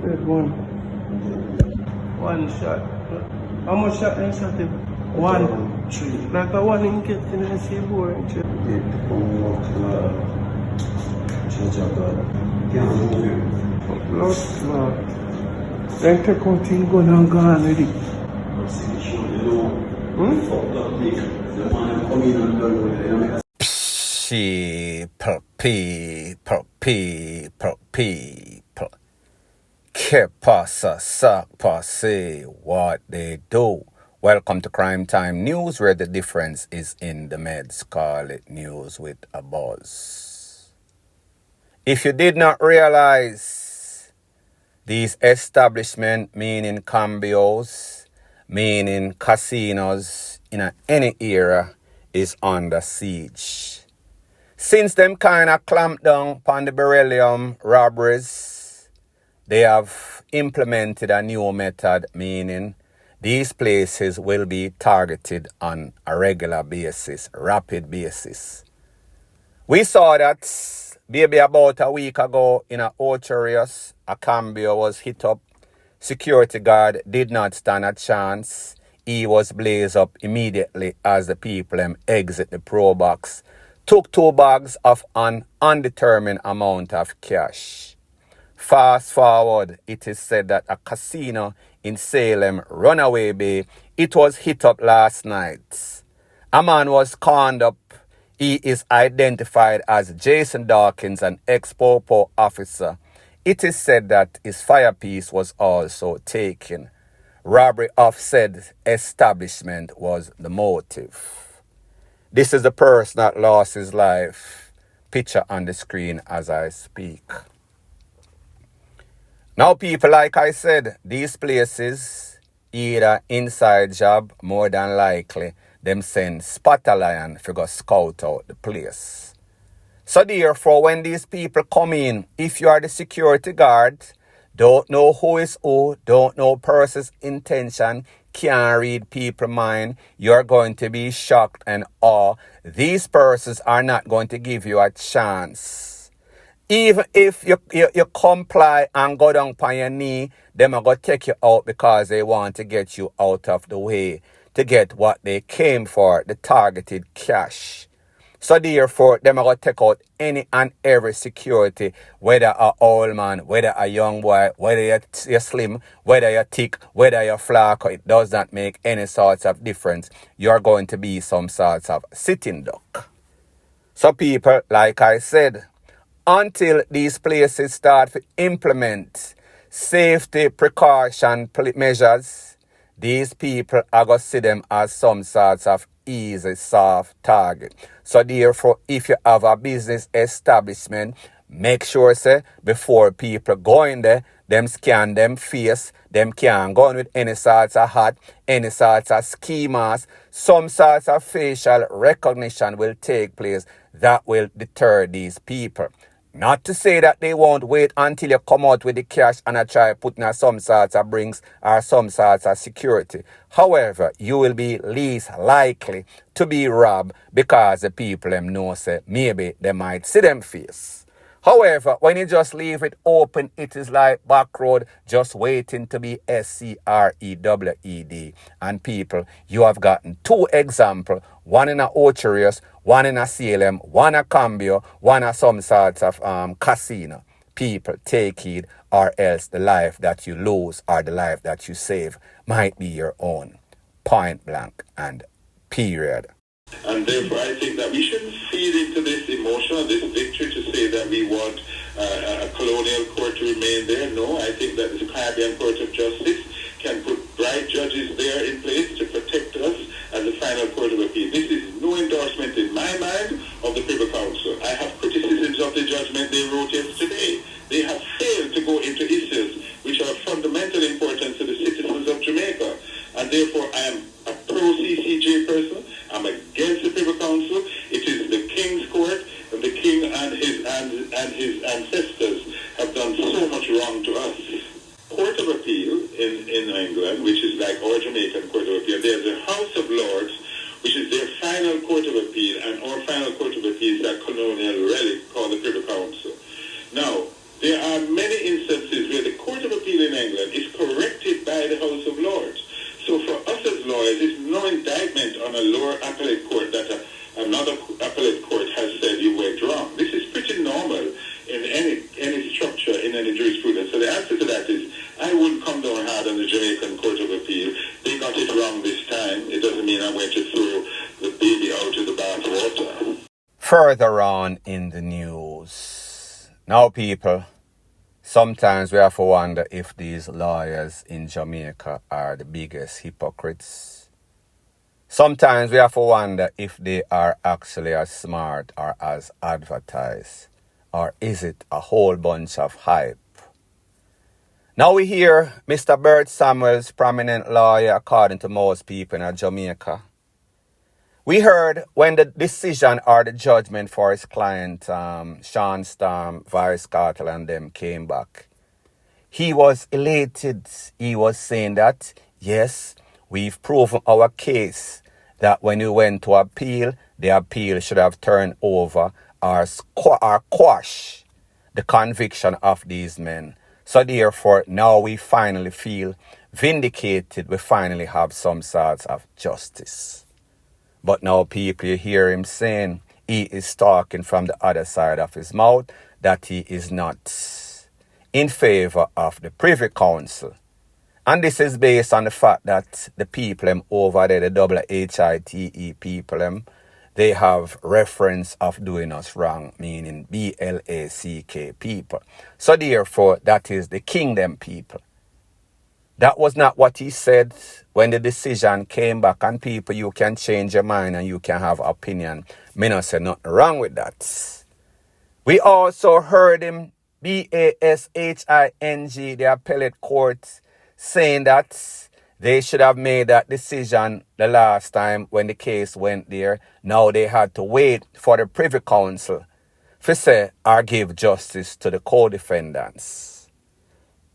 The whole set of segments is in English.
Dead one. One shot. How much shot they shot him? One. Three. Like a one in get in the sea boring. It come up to change of God. Can't move him. Blood clot. Then take out thing gun and gone with it. But see the show, you know, fucked up big. The man come in and done with it, you know. People. Que pasa, sac passe, what they do. Welcome to Crime Time News, where the difference is in the meds. Call it news with a buzz. If you did not realize, these establishments, meaning Cambios, meaning casinos in any era, is under siege. Since them kind of clamped down upon the beryllium robberies, they have implemented a new method, meaning these places will be targeted on a regular basis, rapid basis. We saw that maybe about a week ago in a Ocherius, a Cambio was hit up. Security guard did not stand a chance. He was blazed up immediately as the people exit the pro box. Took 2 bags of an undetermined amount of cash. Fast forward, it is said that a casino in Salem, Runaway Bay, it was hit up last night. A man was conned up. He is identified as Jason Dawkins, an ex-Popo officer. It is said that his firepiece was also taken. Robbery of said establishment was the motive. This is the person that lost his life. Picture on the screen as I speak. Now, people, like I said, these places, either inside job, more than likely, them send Spotter Lion to go scout out the place. So therefore, when these people come in, if you are the security guard, don't know who is who, don't know person's intention, can't read people's mind, you're going to be shocked and awe. These persons are not going to give you a chance. Even if you comply and go down on your knee, them are going to take you out because they want to get you out of the way to get what they came for, the targeted cash. So therefore, them are going to take out any and every security, whether a old man, whether a young boy, whether you're slim, whether you're thick, whether you're flack, it does not make any sorts of difference. You're going to be some sorts of sitting duck. So people, like I said, until these places start to implement safety precaution measures, these people are going to see them as some sorts of easy, soft target. So therefore, if you have a business establishment, make sure, say, before people go in there, them scan them face, them can't go in with any sorts of hat, any sorts of ski mask, some sorts of facial recognition will take place that will deter these people. Not to say that they won't wait until you come out with the cash and try putting some sorts of brings or some sorts of security. However, you will be least likely to be robbed because the people them know say maybe they might see them face. However, when you just leave it open, it is like back road just waiting to be SCREWED. And people, you have gotten 2 examples, one in a Ocherius, one in a Salem, one a Cambio, one a some sorts of casino. People, take heed, or else the life that you lose or the life that you save might be your own. Point blank and period. And therefore, I think that we shouldn't feed into this emotion or this victory to say that we want a colonial court to remain there. No, I think that the Caribbean Court of Justice can put bright judges there in place to protect us as the final court of appeal. This is no endorsement in my mind of the Privy Council. I have criticisms of the judgment they wrote yesterday. They have failed to go into issues which are of fundamental importance to the citizens of Jamaica. And therefore, I am a pro-CCJ person. I'm against the Privy Council. It is the King's Court, and the King and his ancestors have done so much wrong to us. Court of Appeal in England, which is like our Jamaican Court of Appeal, there's a House of Lords, which is their final Court of Appeal, and our final Court of Appeal is that colonial relic called the Privy Council. Now, there are many instances where the Court of Appeal England is corrected by the House of Lords. So for us as lawyers, it's no indictment on a lower appellate court that another appellate court has said you went wrong. This is pretty normal in any structure, in any jurisprudence. So the answer to that is, I wouldn't come down hard on the Jamaican Court of Appeal. They got it wrong this time. It doesn't mean I'm going to throw the baby out with the bathwater. Further on in the news. Now, people, sometimes we have to wonder if these lawyers in Jamaica are the biggest hypocrites. Sometimes we have to wonder if they are actually as smart or as advertised. Or is it a whole bunch of hype? Now we hear Mr. Bert Samuels, prominent lawyer according to most people in Jamaica. We heard when the decision or the judgment for his client, Sean Storm, Vice Cartel and them came back. He was elated. He was saying that, yes, we've proven our case that when we went to appeal, the appeal should have turned over or quash the conviction of these men. So therefore, now we finally feel vindicated. We finally have some sort of justice. But now people, you hear him saying he is talking from the other side of his mouth, that he is not in favor of the Privy Council. And this is based on the fact that the people over there, the HITE people, they have reference of doing us wrong, meaning BLACK people. So therefore, that is the kingdom people. That was not what he said when the decision came back. And people, you can change your mind and you can have opinion. Me not say nothing wrong with that. We also heard him, BASHING, the appellate court, saying that they should have made that decision the last time when the case went there. Now they had to wait for the Privy Council to say or give justice to the co-defendants.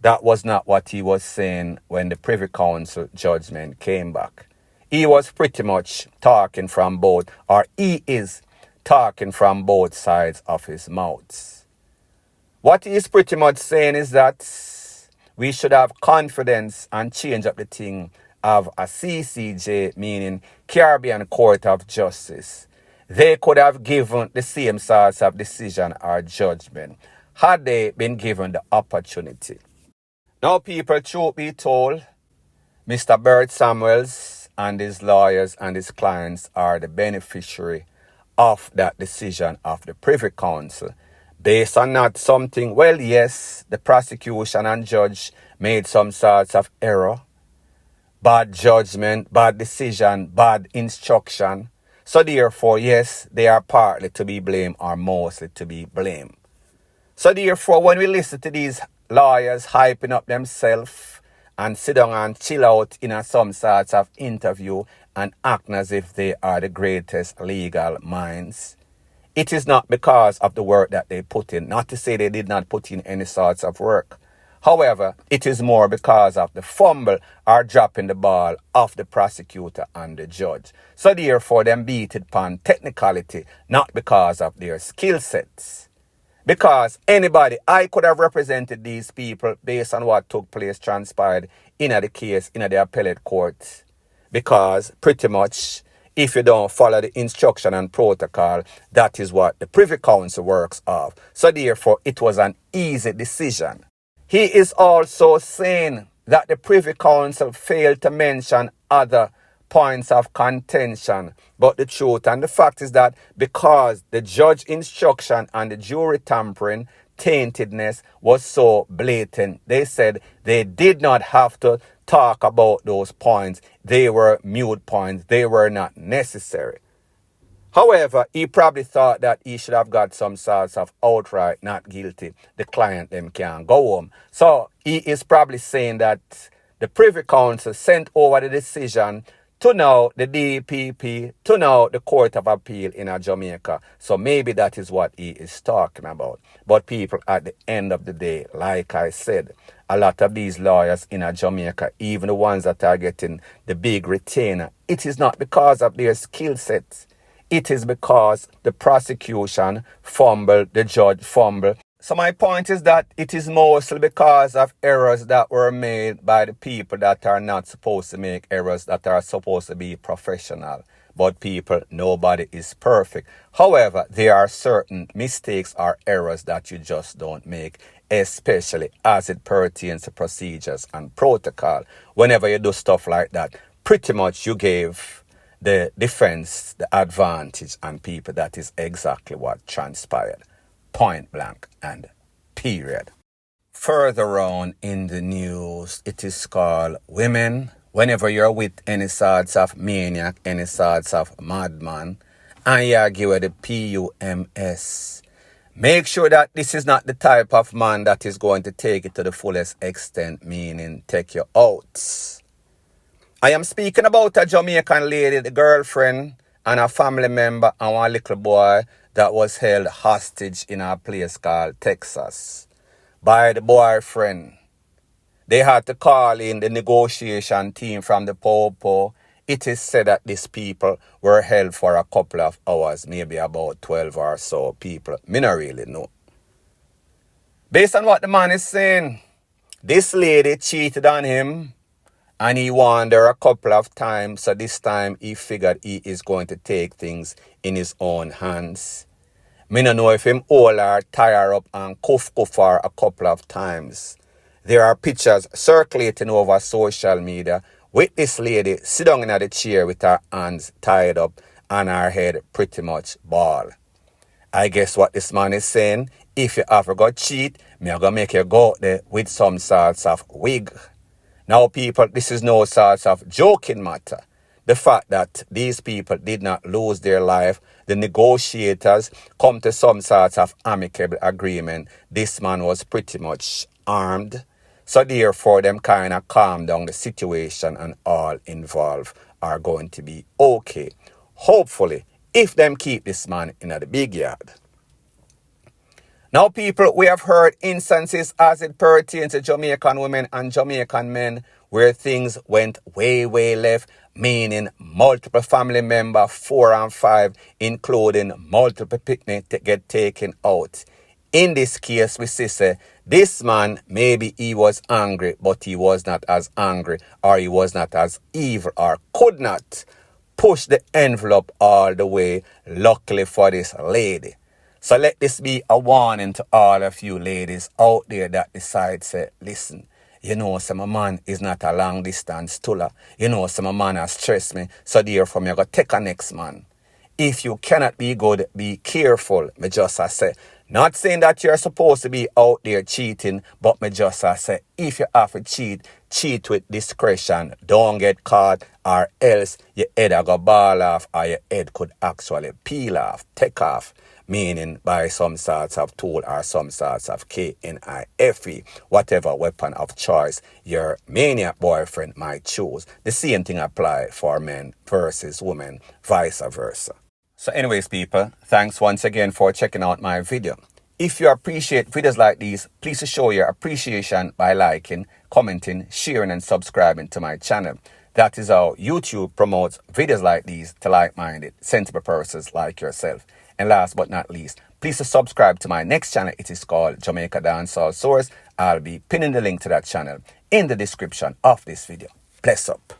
That was not what he was saying when the Privy Council judgment came back. He was pretty much talking from both, or he is talking from both sides of his mouth. What he is pretty much saying is that we should have confidence and change up the thing of a CCJ, meaning Caribbean Court of Justice. They could have given the same sorts of decision or judgment had they been given the opportunity. Now, people, truth be told, Mr. Bert Samuels and his lawyers and his clients are the beneficiary of that decision of the Privy Council. Based on not something, well, yes, the prosecution and judge made some sorts of error, bad judgment, bad decision, bad instruction. So therefore, yes, they are partly to be blamed or mostly to be blamed. So therefore, when we listen to these lawyers hyping up themselves and sit down and chill out in some sorts of interview and acting as if they are the greatest legal minds, it is not because of the work that they put in. Not to say they did not put in any sorts of work. However, it is more because of the fumble or dropping the ball of the prosecutor and the judge. So therefore, them beat it upon technicality, not because of their skill sets. Because anybody, I could have represented these people based on what took place, transpired in the case, in the appellate court. Because pretty much, if you don't follow the instruction and protocol, that is what the Privy Council works of. So therefore, it was an easy decision. He is also saying that the Privy Council failed to mention other points of contention. But the truth and the fact is that because the judge instruction and the jury tampering, taintedness was so blatant, they said they did not have to talk about those points. They were mute points. They were not necessary. However, he probably thought that he should have got some sorts of outright not guilty. The client them can go home. So he is probably saying that the Privy Council sent over the decision to now the DPP, to now the Court of Appeal in Jamaica. So maybe that is what he is talking about. But people, at the end of the day, like I said, a lot of these lawyers in Jamaica, even the ones that are getting the big retainer, it is not because of their skill sets. It is because the prosecution fumbled, the judge fumbled. So my point is that it is mostly because of errors that were made by the people that are not supposed to make errors, that are supposed to be professional. But people, nobody is perfect. However, there are certain mistakes or errors that you just don't make, especially as it pertains to procedures and protocol. Whenever you do stuff like that, pretty much you gave the defense the advantage and people. That is exactly what transpired. Point blank and period. Further on in the news, it is called women. Whenever you're with any sorts of maniac, any sorts of madman, and you argue with the PUMS, make sure that this is not the type of man that is going to take it to the fullest extent, meaning take you out. I am speaking about a Jamaican lady, the girlfriend, and a family member and one little boy that was held hostage in a place called Texas by the boyfriend. They had to call in the negotiation team from the Popo. It is said that these people were held for a couple of hours, maybe about 12 or so people. Me not really know. Based on what the man is saying, this lady cheated on him and he warned her a couple of times. So this time he figured he is going to take things in his own hands. Me no know if him hold her, tie her up and cuff her a couple of times. There are pictures circulating over social media with this lady sit down in the chair with her hands tied up and her head pretty much bald. I guess what this man is saying, if you ever go cheat, me are going to make you go out there with some sorts of wig. Now people, this is no sorts of joking matter. The fact that these people did not lose their life, the negotiators come to some sort of amicable agreement. This man was pretty much armed. So therefore, them kind of calm down the situation and all involved are going to be okay. Hopefully, if them keep this man in the big yard. Now people, we have heard instances as it pertains to Jamaican women and Jamaican men where things went way left, meaning multiple family members, 4 and 5, including multiple picnics to get taken out. In this case, we see this man, maybe he was angry, but he was not as angry or he was not as evil or could not push the envelope all the way, luckily for this lady. So let this be a warning to all of you ladies out there that decide, say, listen, you know, some man is not a long distance tuller. You know, some man has stressed me, so therefore me go take a next man. If you cannot be good, be careful, me just say. Not saying that you're supposed to be out there cheating, but me just say, if you have to cheat, cheat with discretion. Don't get caught, or else your head will go ball off, or your head could actually peel off, take off. Meaning by some sorts of tool or some sorts of KNIFE, whatever weapon of choice your maniac boyfriend might choose. The same thing apply for men versus women, vice versa. So anyways, people, thanks once again for checking out my video. If you appreciate videos like these, please show your appreciation by liking, commenting, sharing, and subscribing to my channel. That is how YouTube promotes videos like these to like-minded, sensible persons like yourself. And last but not least, please subscribe to my next channel. It is called Jamaica Dancehall Source. I'll be pinning the link to that channel in the description of this video. Bless up.